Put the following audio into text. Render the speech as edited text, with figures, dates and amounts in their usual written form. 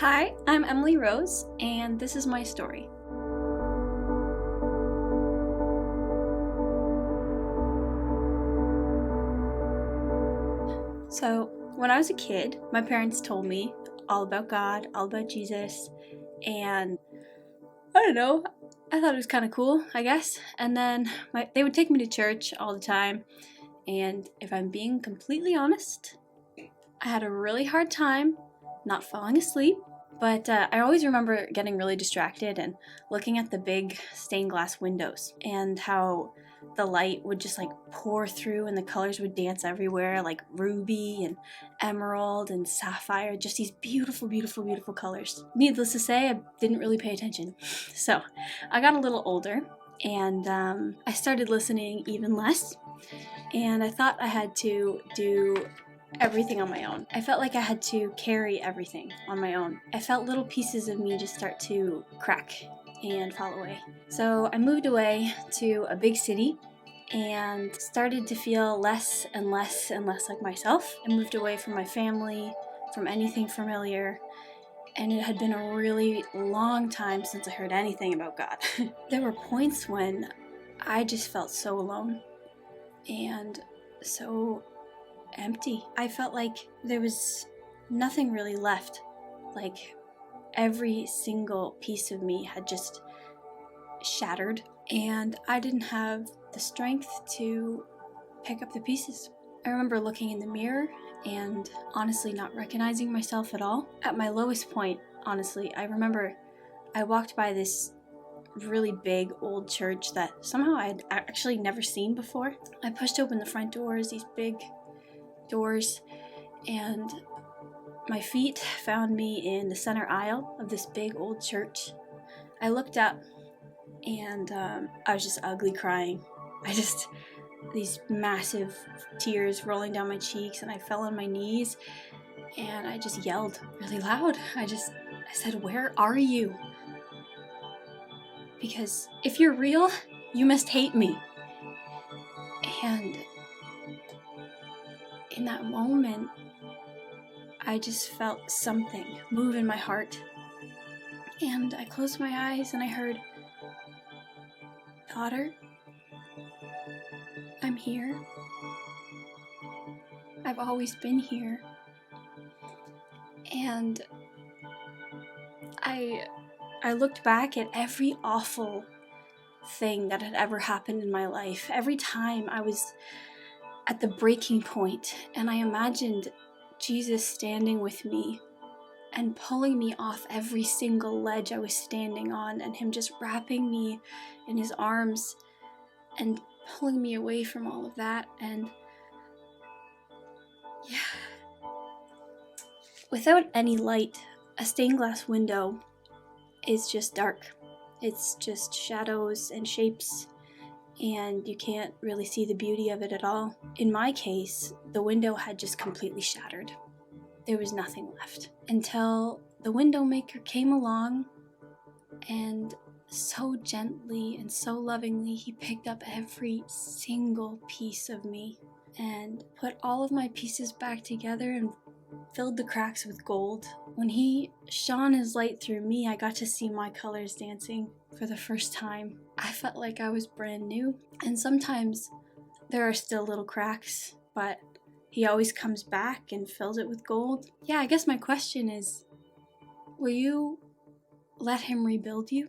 Hi, I'm Emily Rose, and this is my story. So, when I was a kid, my parents told me all about God, all about Jesus, and I don't know, I thought it was kind of cool, I guess. And then they would take me to church all the time, and if I'm being completely honest, I had a really hard time not falling asleep. But I always remember getting really distracted and looking at the big stained glass windows and how the light would just like pour through and the colors would dance everywhere, like ruby and emerald and sapphire, just these beautiful, beautiful, beautiful colors. Needless to say, I didn't really pay attention. So I got a little older and I started listening even less. And I thought I had to do everything on my own. I felt like I had to carry everything on my own. I felt little pieces of me just start to crack and fall away. So I moved away to a big city and started to feel less and less and less like myself. I moved away from my family, from anything familiar, and it had been a really long time since I heard anything about God. There were points when I just felt so alone and so empty. I felt like there was nothing really left. Like every single piece of me had just shattered, and I didn't have the strength to pick up the pieces. I remember looking in the mirror and honestly not recognizing myself at all. At my lowest point, honestly, I remember I walked by this really big old church that somehow I had actually never seen before. I pushed open the front doors, these big doors, and my feet found me in the center aisle of this big old church. I looked up and I was just ugly crying. These massive tears rolling down my cheeks, and I fell on my knees and I just yelled really loud. I said, "Where are you? Because if you're real, you must hate me." And in that moment, I just felt something move in my heart. And I closed my eyes and I heard, "Daughter, I'm here. I've always been here." And I looked back at every awful thing that had ever happened in my life. Every time I was at the breaking point, and I imagined Jesus standing with me and pulling me off every single ledge I was standing on, and him just wrapping me in his arms and pulling me away from all of that. And yeah, without any light, a stained glass window is just dark. It's just shadows and shapes, and you can't really see the beauty of it at all. In my case, the window had just completely shattered. There was nothing left until the window maker came along, and so gently and so lovingly he picked up every single piece of me and put all of my pieces back together and filled the cracks with gold. When he shone his light through me, I got to see my colors dancing for the first time. I felt like I was brand new. And sometimes there are still little cracks, but he always comes back and fills it with gold. Yeah, I guess my question is, will you let him rebuild you?